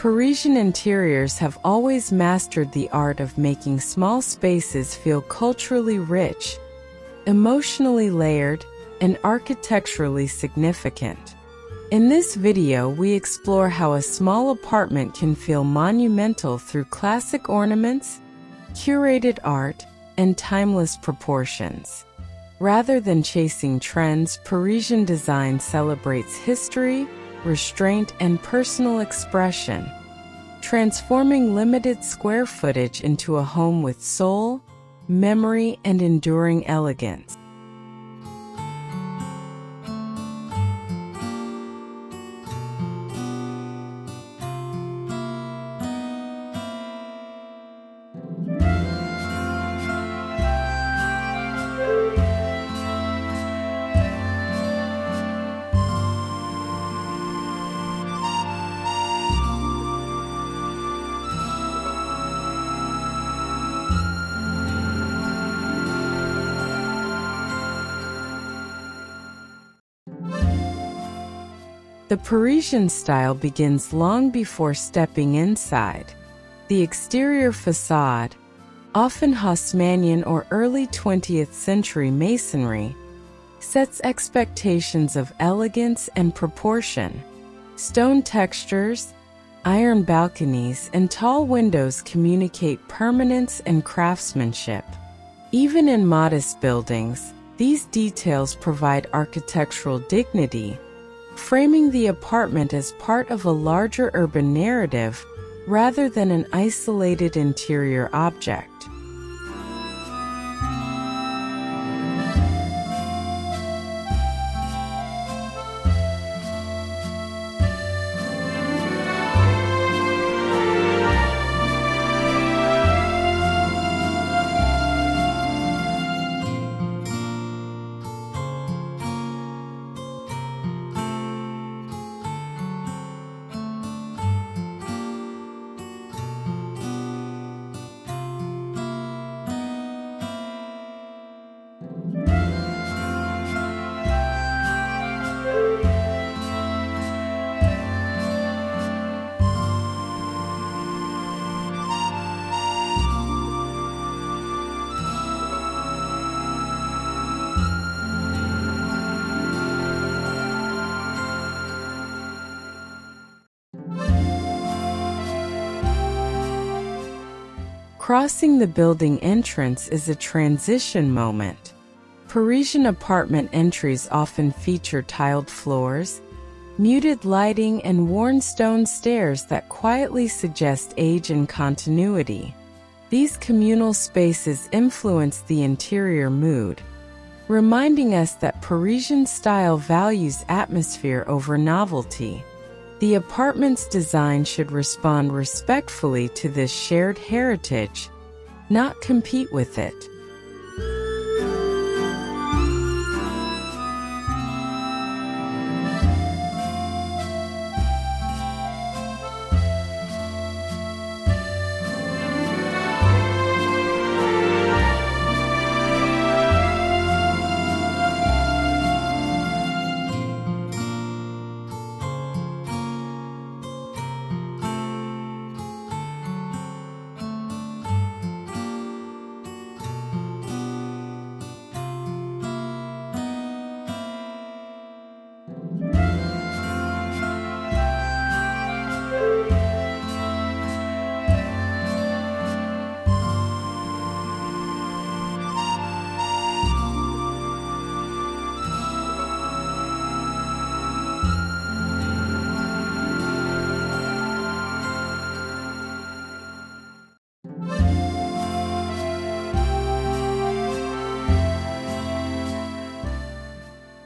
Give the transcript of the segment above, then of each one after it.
Parisian interiors have always mastered the art of making small spaces feel culturally rich, emotionally layered, and architecturally significant. In this video, we explore how a small apartment can feel monumental through classic ornaments, curated art, and timeless proportions. Rather than chasing trends, Parisian design celebrates history, restraint, and personal expression, transforming limited square footage into a home with soul, memory, and enduring elegance. The Parisian style begins long before stepping inside. The exterior facade, often Haussmannian or early 20th century masonry, sets expectations of elegance and proportion. Stone textures, iron balconies, and tall windows communicate permanence and craftsmanship. Even in modest buildings, these details provide architectural dignity, framing the apartment as part of a larger urban narrative rather than an isolated interior object. Crossing the building entrance is a transition moment. Parisian apartment entries often feature tiled floors, muted lighting, and worn stone stairs that quietly suggest age and continuity. These communal spaces influence the interior mood, reminding us that Parisian style values atmosphere over novelty. The apartment's design should respond respectfully to this shared heritage, not compete with it.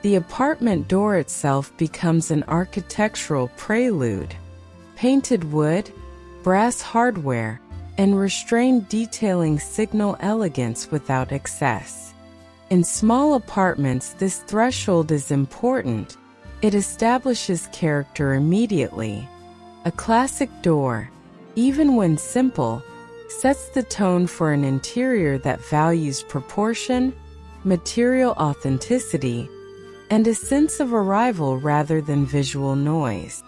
The apartment door itself becomes an architectural prelude. Painted wood, brass hardware, and restrained detailing signal elegance without excess. In small apartments, this threshold is important. It establishes character immediately. A classic door, even when simple, sets the tone for an interior that values proportion, material authenticity, and a sense of arrival rather than visual noise.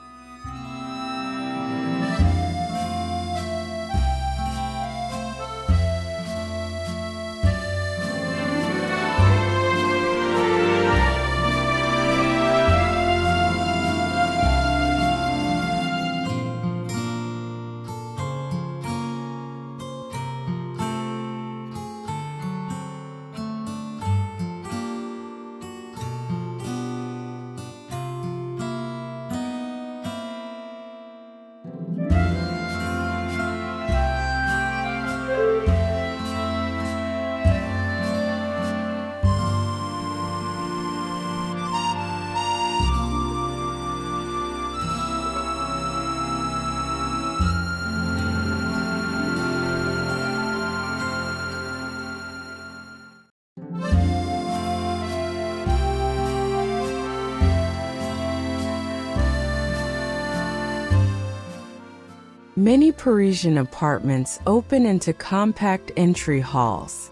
Many Parisian apartments open into compact entry halls.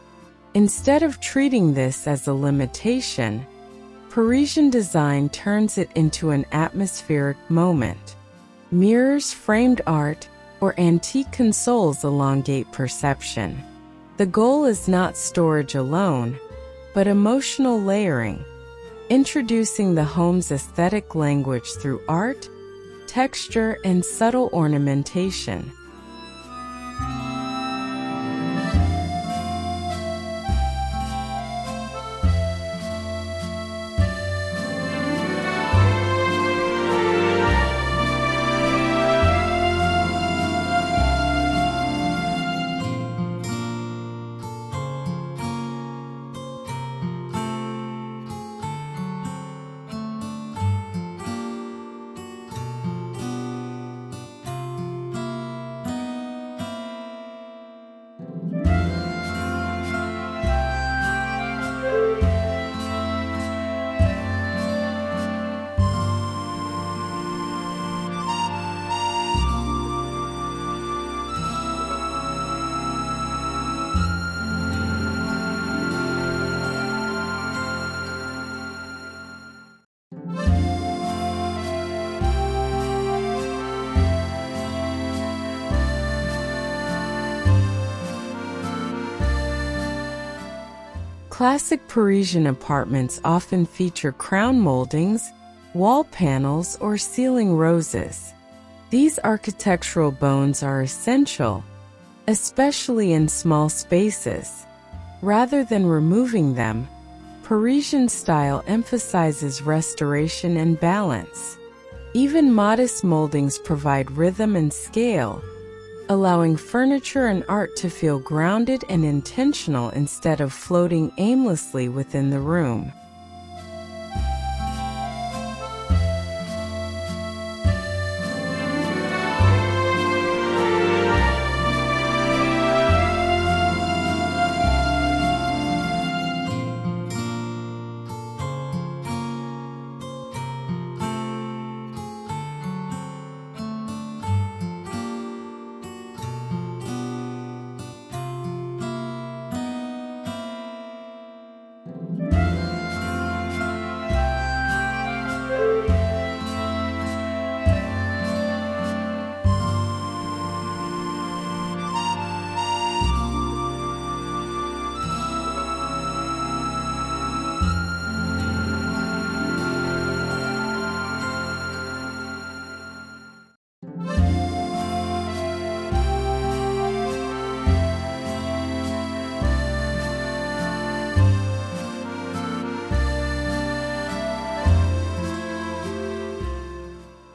Instead of treating this as a limitation, Parisian design turns it into an atmospheric moment. Mirrors, framed art, or antique consoles elongate perception. The goal is not storage alone, but emotional layering, introducing the home's aesthetic language through art, texture, and subtle ornamentation. Classic Parisian apartments often feature crown moldings, wall panels, or ceiling roses. These architectural bones are essential, especially in small spaces. Rather than removing them, Parisian style emphasizes restoration and balance. Even modest moldings provide rhythm and scale, allowing furniture and art to feel grounded and intentional instead of floating aimlessly within the room.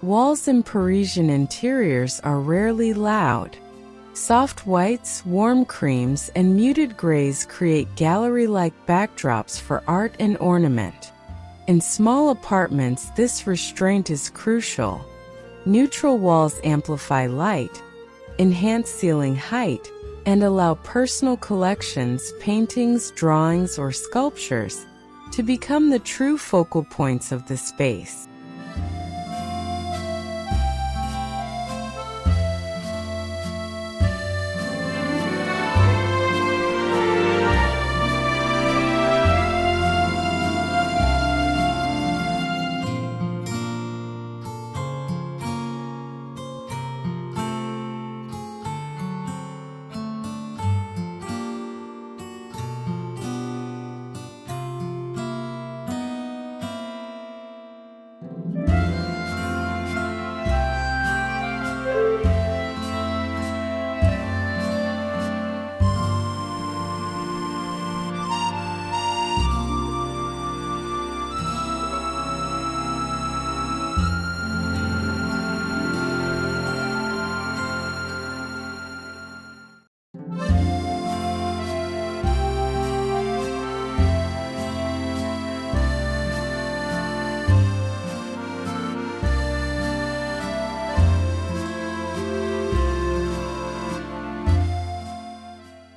Walls in Parisian interiors are rarely loud. Soft whites, warm creams, and muted grays create gallery-like backdrops for art and ornament. In small apartments, this restraint is crucial. Neutral walls amplify light, enhance ceiling height, and allow personal collections, paintings, drawings, or sculptures to become the true focal points of the space.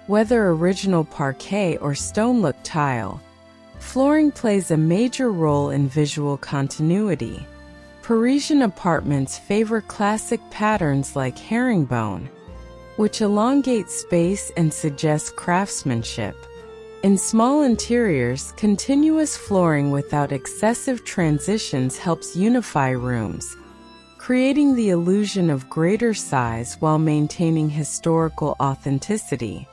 Whether original parquet or stone-look tile, flooring plays a major role in visual continuity. Parisian apartments favor classic patterns like herringbone, which elongate space and suggest craftsmanship. In small interiors, continuous flooring without excessive transitions helps unify rooms, creating the illusion of greater size while maintaining historical authenticity.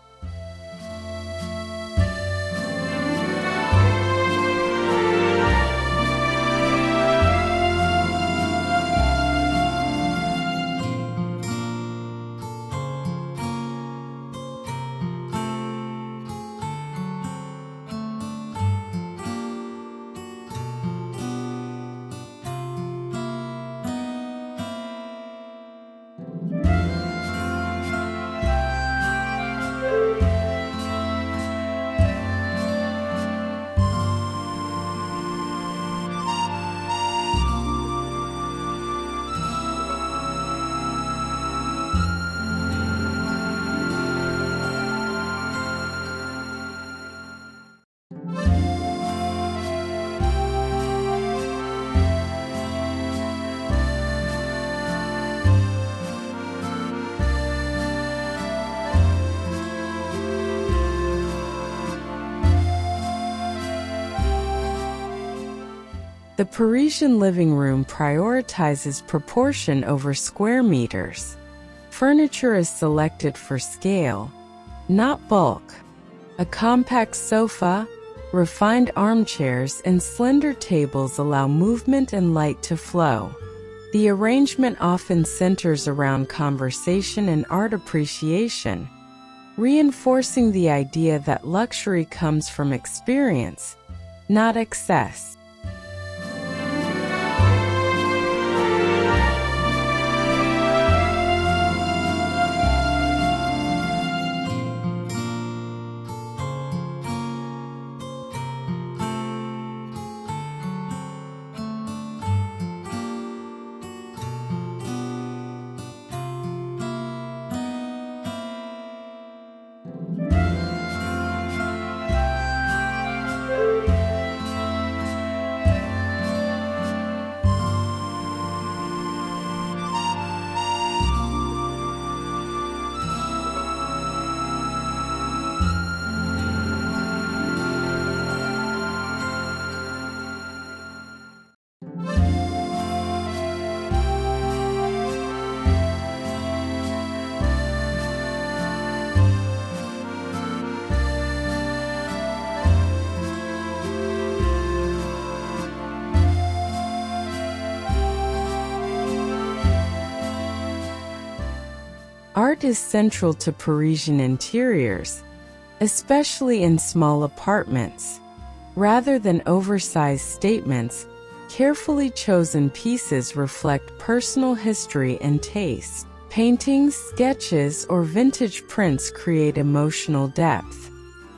The Parisian living room prioritizes proportion over square meters. Furniture is selected for scale, not bulk. A compact sofa, refined armchairs, and slender tables allow movement and light to flow. The arrangement often centers around conversation and art appreciation, reinforcing the idea that luxury comes from experience, not excess. Art is central to Parisian interiors, especially in small apartments. Rather than oversized statements, carefully chosen pieces reflect personal history and taste. Paintings, sketches, or vintage prints create emotional depth.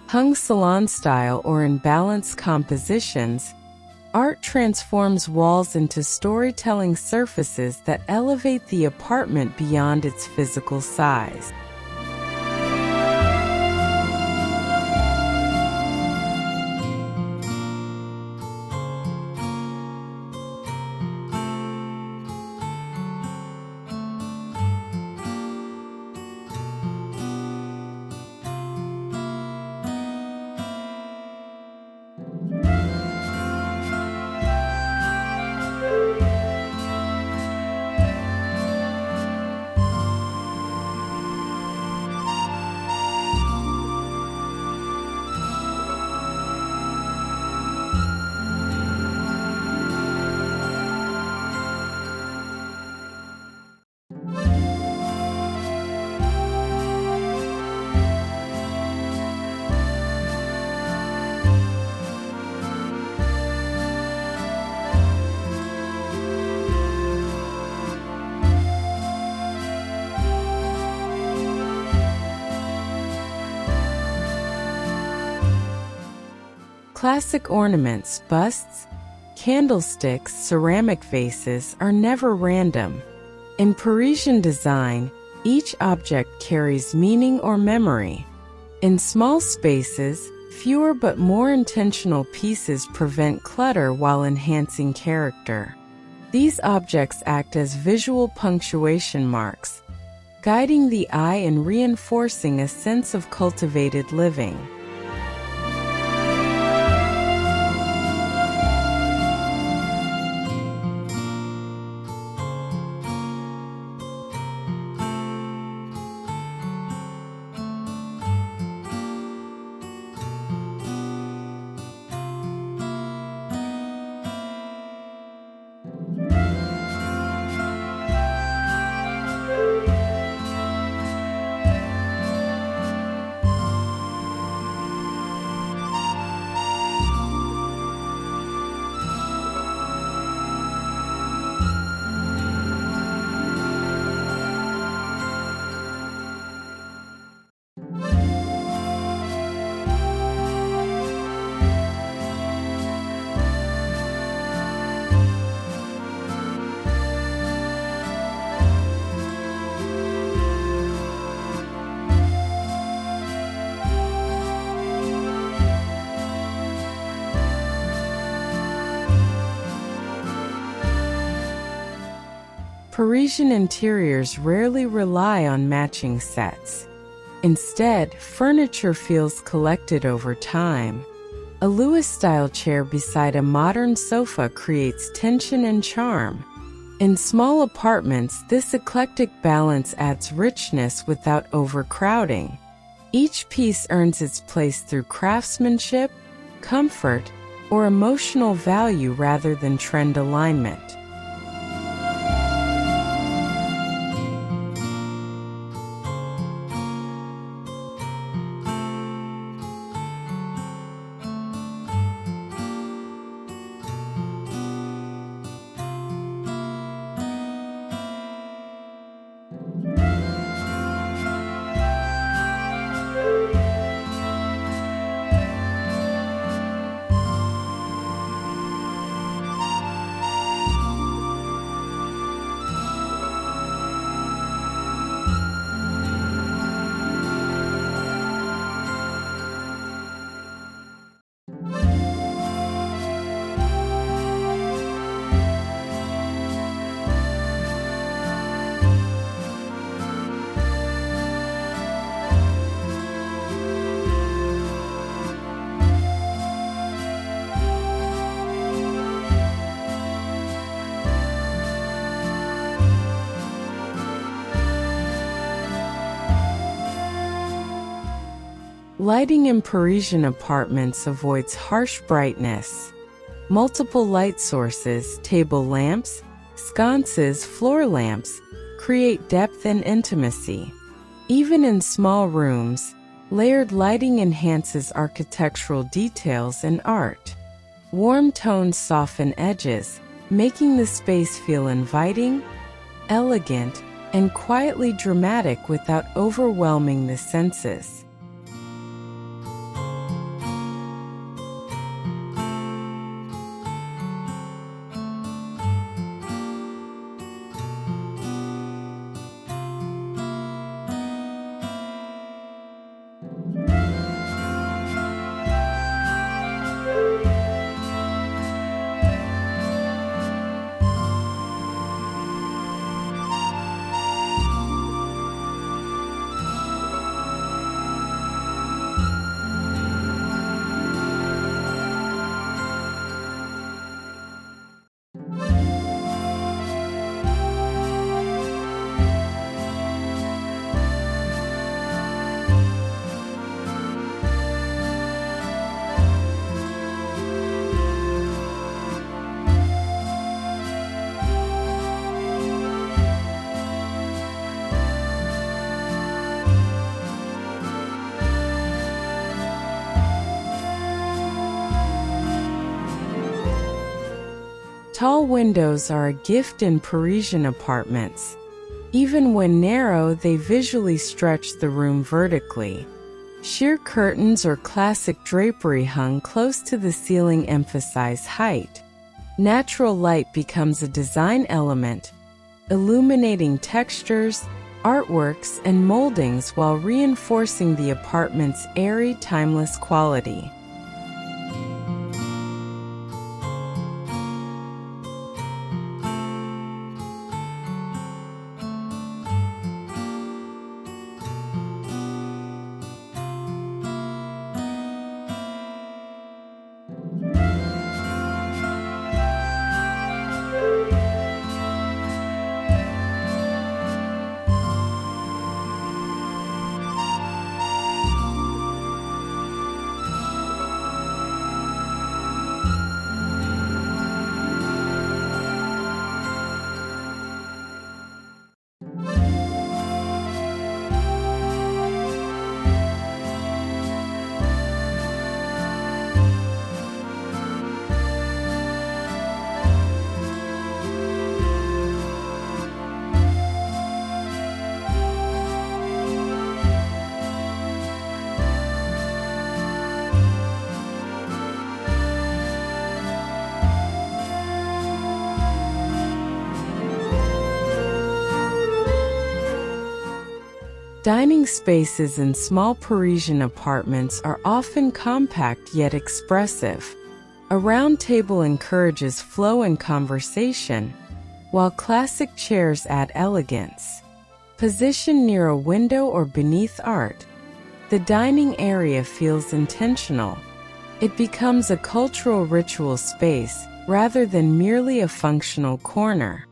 Hung salon style or in balanced compositions, art transforms walls into storytelling surfaces that elevate the apartment beyond its physical size. Classic ornaments, busts, candlesticks, ceramic vases are never random. In Parisian design, each object carries meaning or memory. In small spaces, fewer but more intentional pieces prevent clutter while enhancing character. These objects act as visual punctuation marks, guiding the eye and reinforcing a sense of cultivated living. Parisian interiors rarely rely on matching sets. Instead, furniture feels collected over time. A Louis-style chair beside a modern sofa creates tension and charm. In small apartments, this eclectic balance adds richness without overcrowding. Each piece earns its place through craftsmanship, comfort, or emotional value rather than trend alignment. Lighting in Parisian apartments avoids harsh brightness. Multiple light sources, table lamps, sconces, floor lamps, create depth and intimacy. Even in small rooms, layered lighting enhances architectural details and art. Warm tones soften edges, making the space feel inviting, elegant, and quietly dramatic without overwhelming the senses. Tall windows are a gift in Parisian apartments. Even when narrow, they visually stretch the room vertically. Sheer curtains or classic drapery hung close to the ceiling emphasize height. Natural light becomes a design element, illuminating textures, artworks, and moldings while reinforcing the apartment's airy, timeless quality. Dining spaces in small Parisian apartments are often compact yet expressive. A round table encourages flow and conversation, while classic chairs add elegance. Positioned near a window or beneath art, the dining area feels intentional. It becomes a cultural ritual space rather than merely a functional corner.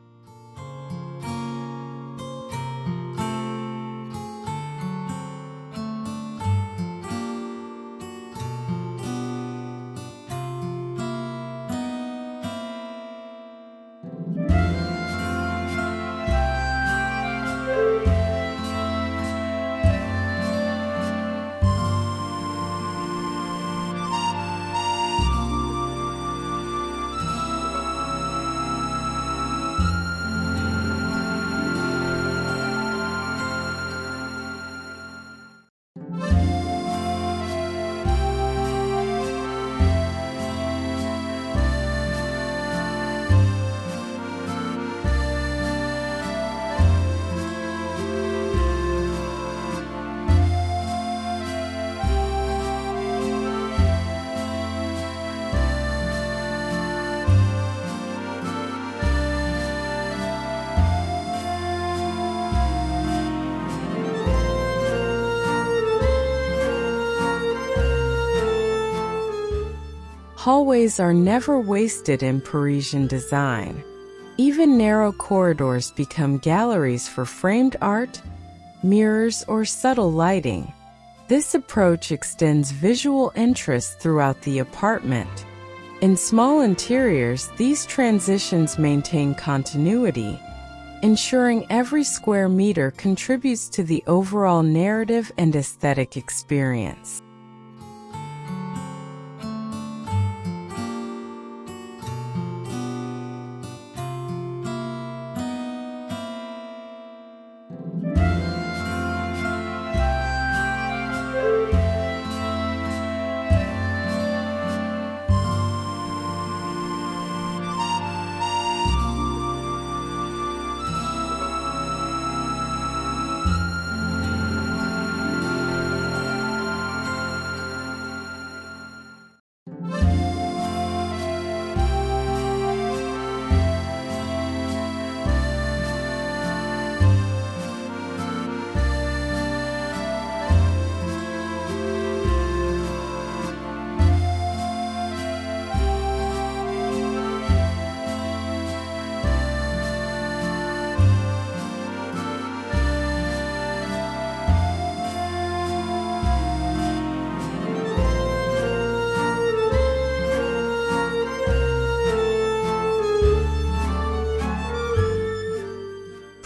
Hallways are never wasted in Parisian design. Even narrow corridors become galleries for framed art, mirrors, or subtle lighting. This approach extends visual interest throughout the apartment. In small interiors, these transitions maintain continuity, ensuring every square meter contributes to the overall narrative and aesthetic experience.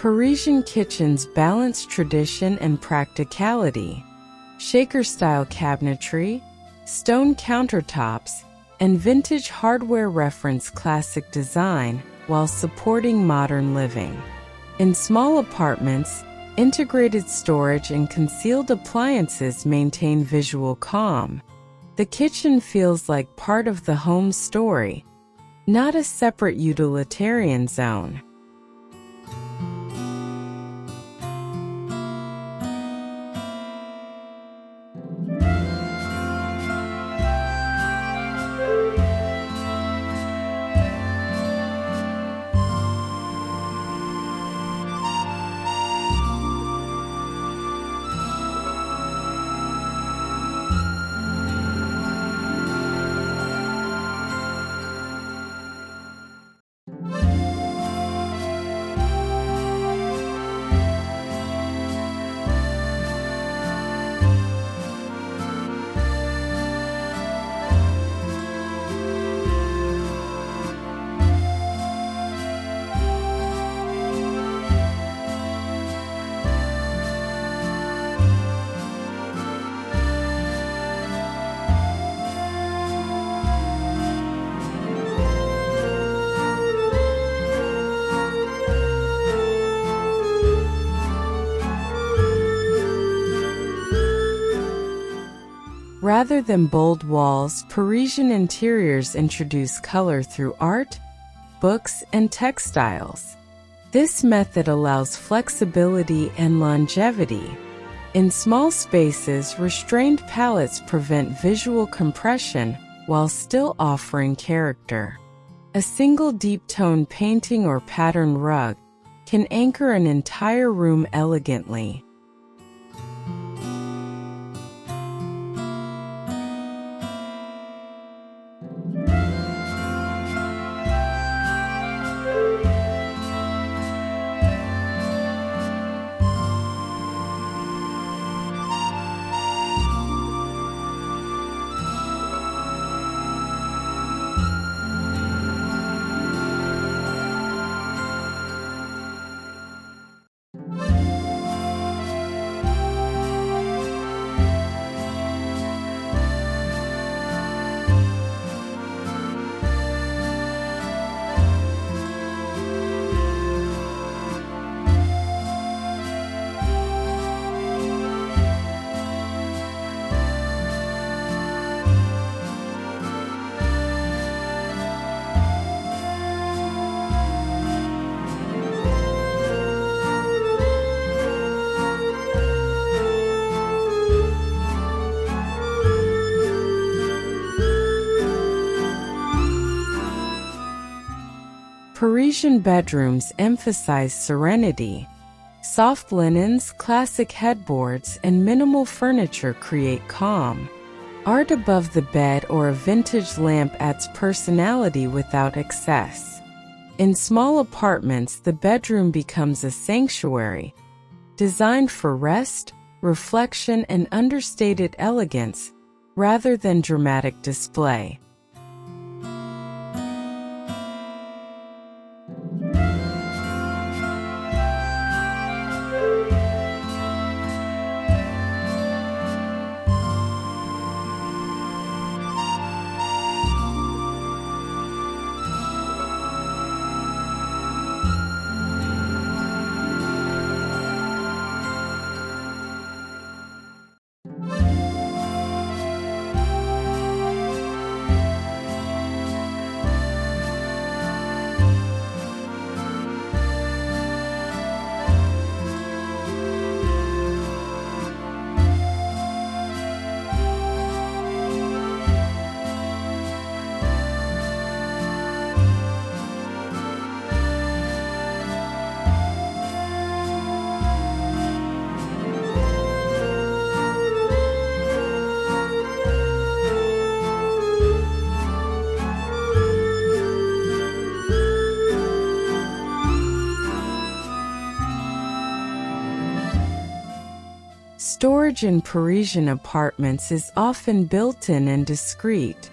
Parisian kitchens balance tradition and practicality. Shaker-style cabinetry, stone countertops, and vintage hardware reference classic design while supporting modern living. In small apartments, integrated storage and concealed appliances maintain visual calm. The kitchen feels like part of the home's story, not a separate utilitarian zone. Rather than bold walls, Parisian interiors introduce color through art, books, and textiles. This method allows flexibility and longevity. In small spaces, restrained palettes prevent visual compression while still offering character. A single deep-tone painting or pattern rug can anchor an entire room elegantly. Parisian bedrooms emphasize serenity. Soft linens, classic headboards, and minimal furniture create calm. Art above the bed or a vintage lamp adds personality without excess. In small apartments, the bedroom becomes a sanctuary, designed for rest, reflection, and understated elegance, rather than dramatic display. Storage in Parisian apartments is often built-in and discreet.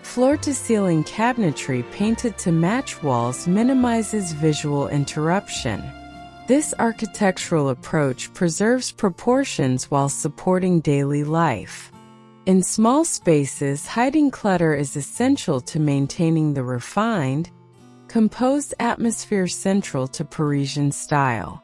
Floor-to-ceiling cabinetry painted to match walls minimizes visual interruption. This architectural approach preserves proportions while supporting daily life. In small spaces, hiding clutter is essential to maintaining the refined, composed atmosphere central to Parisian style.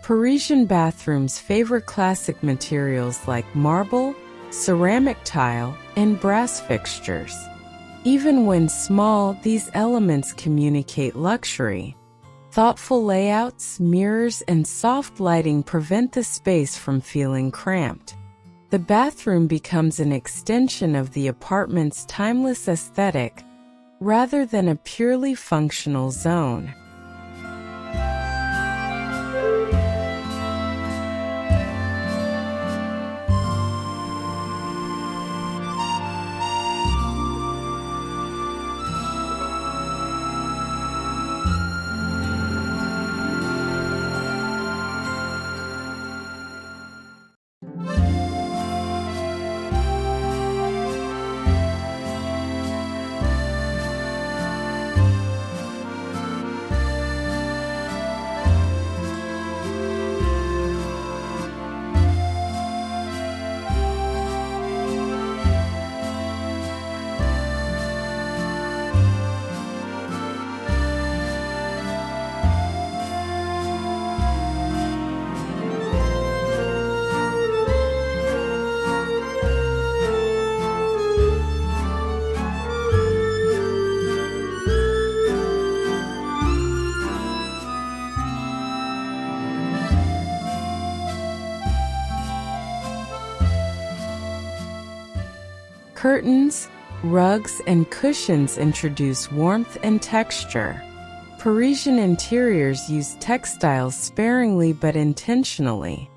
Parisian bathrooms favor classic materials like marble, ceramic tile, and brass fixtures. Even when small, these elements communicate luxury. Thoughtful layouts, mirrors, and soft lighting prevent the space from feeling cramped. The bathroom becomes an extension of the apartment's timeless aesthetic, rather than a purely functional zone. Curtains, rugs, and cushions introduce warmth and texture. Parisian interiors use textiles sparingly but intentionally.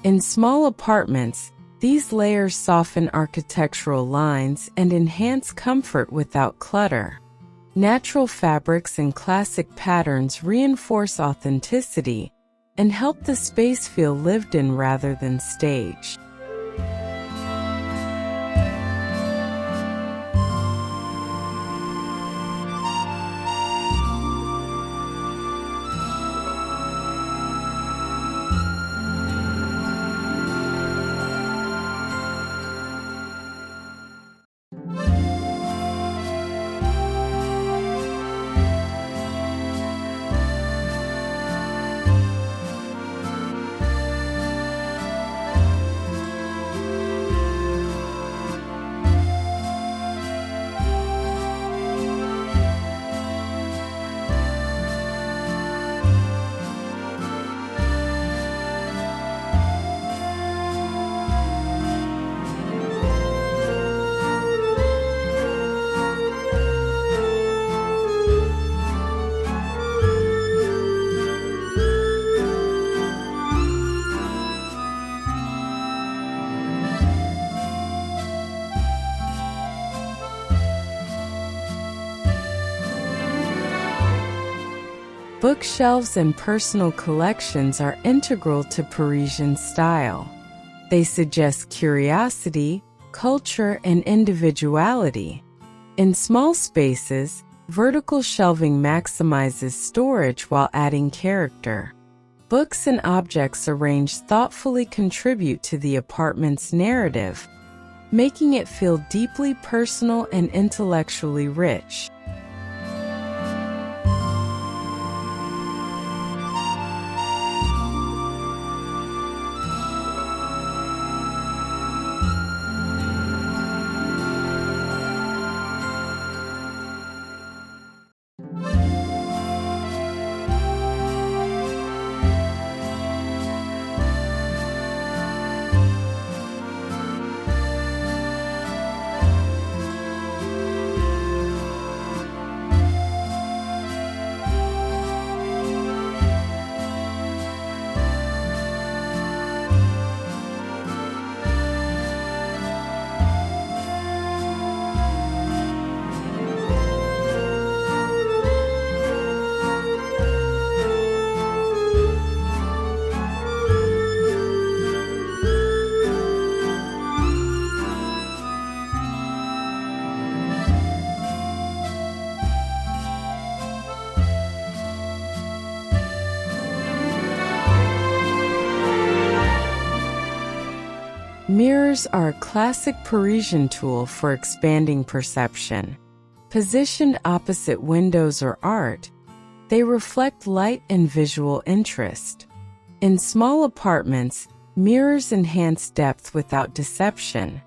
In small apartments, these layers soften architectural lines and enhance comfort without clutter. Natural fabrics and classic patterns reinforce authenticity and help the space feel lived in rather than staged. Bookshelves and personal collections are integral to Parisian style. They suggest curiosity, culture, and individuality. In small spaces, vertical shelving maximizes storage while adding character. Books and objects arranged thoughtfully contribute to the apartment's narrative, making it feel deeply personal and intellectually rich. Mirrors are a classic Parisian tool for expanding perception. Positioned opposite windows or art, they reflect light and visual interest. In small apartments, mirrors enhance depth without deception.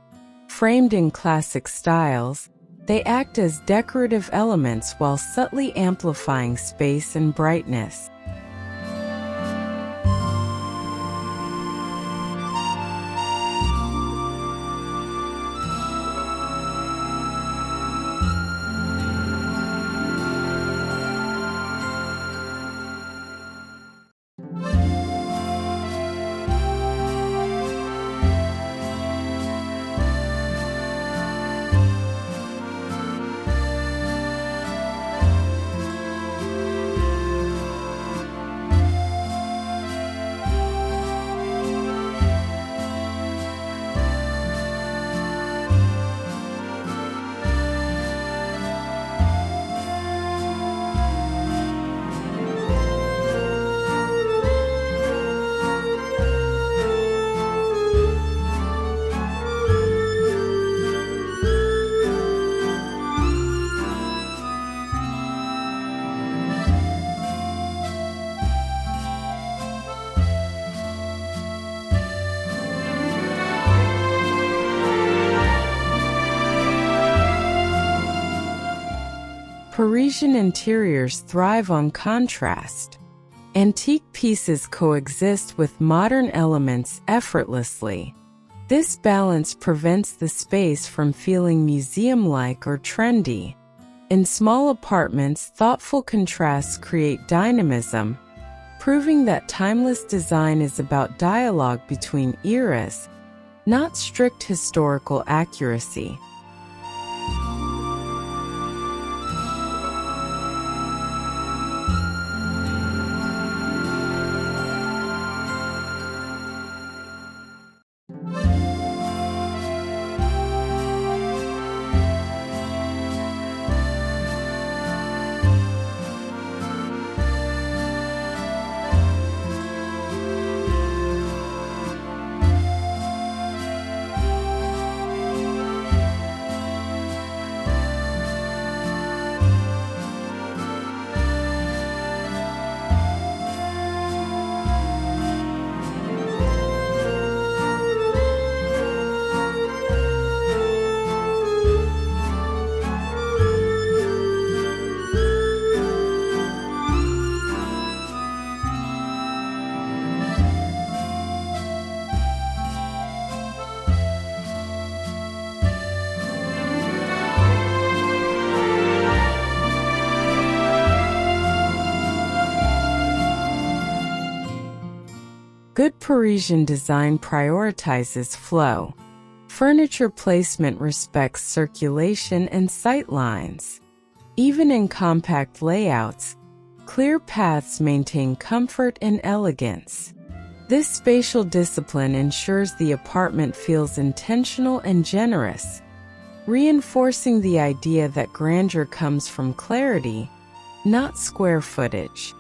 Framed in classic styles, They act as decorative elements while subtly amplifying space and brightness. Parisian interiors thrive on contrast. Antique pieces coexist with modern elements effortlessly. This balance prevents the space from feeling museum-like or trendy. In small apartments, thoughtful contrasts create dynamism, proving that timeless design is about dialogue between eras, not strict historical accuracy. Good Parisian design prioritizes flow. Furniture placement respects circulation and sight lines. Even in compact layouts, clear paths maintain comfort and elegance. This spatial discipline ensures the apartment feels intentional and generous, reinforcing the idea that grandeur comes from clarity, not square footage.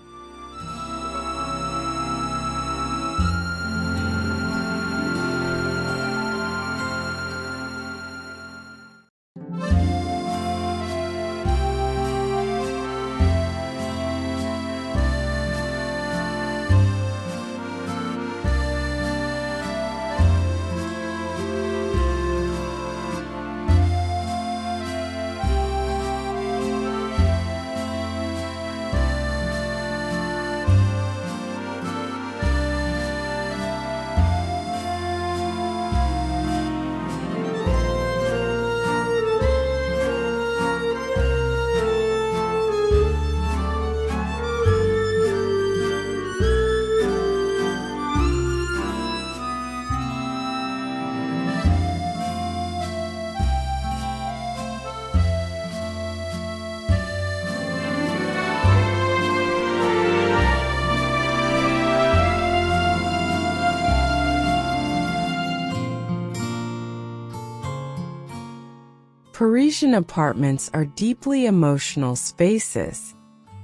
Parisian apartments are deeply emotional spaces.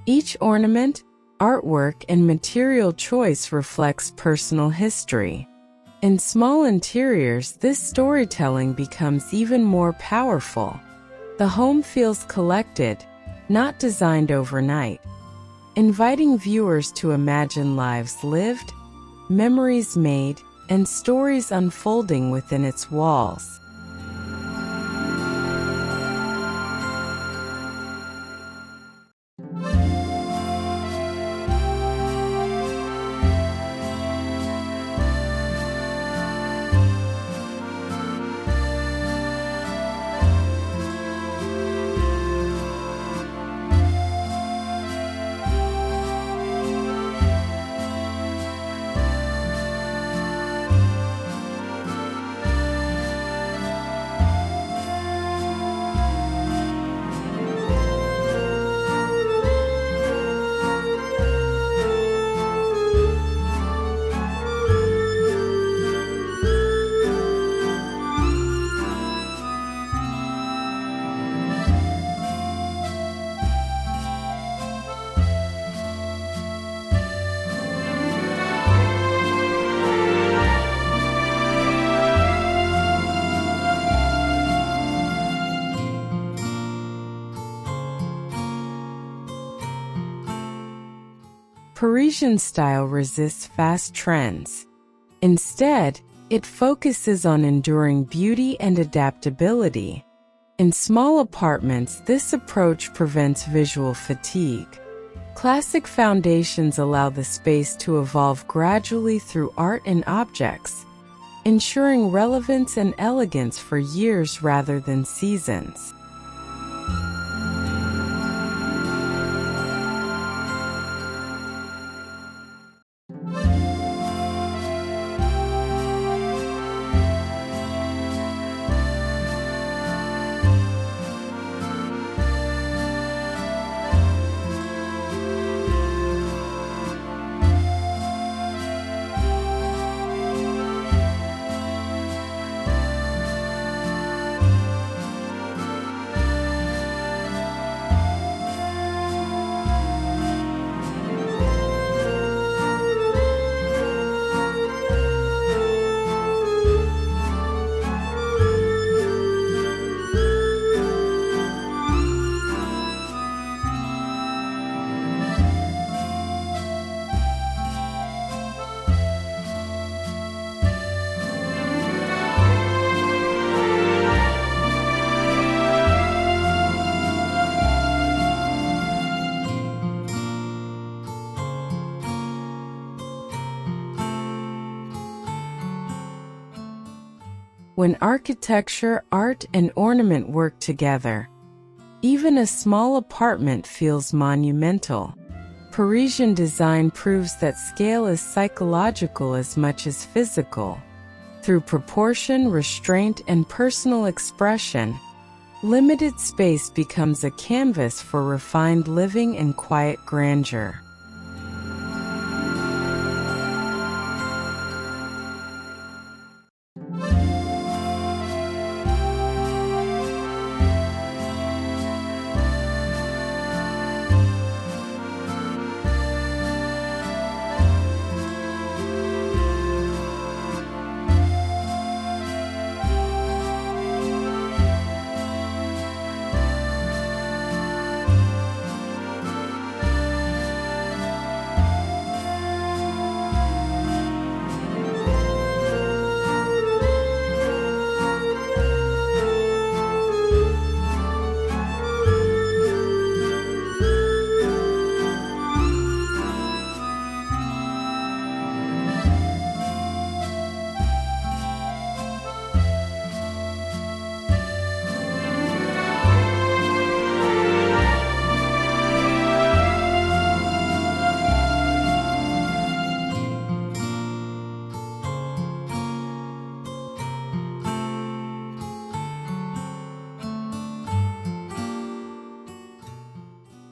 Each ornament, artwork, and material choice reflects personal history. In small interiors, this storytelling becomes even more powerful. The home feels collected, not designed overnight, inviting viewers to imagine lives lived, memories made, and stories unfolding within its walls. Parisian style resists fast trends. Instead, it focuses on enduring beauty and adaptability. In small apartments, this approach prevents visual fatigue. Classic foundations allow the space to evolve gradually through art and objects, ensuring relevance and elegance for years rather than seasons. When architecture, art, and ornament work together, even a small apartment feels monumental. Parisian design proves that scale is psychological as much as physical. Through proportion, restraint, and personal expression, limited space becomes a canvas for refined living and quiet grandeur.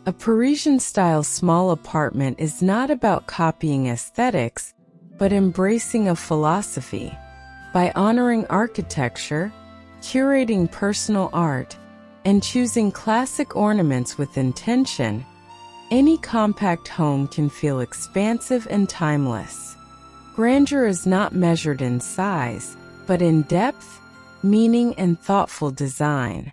A Parisian-style small apartment is not about copying aesthetics, but embracing a philosophy. By honoring architecture, curating personal art, and choosing classic ornaments with intention, any compact home can feel expansive and timeless. Grandeur is not measured in size, but in depth, meaning, and thoughtful design.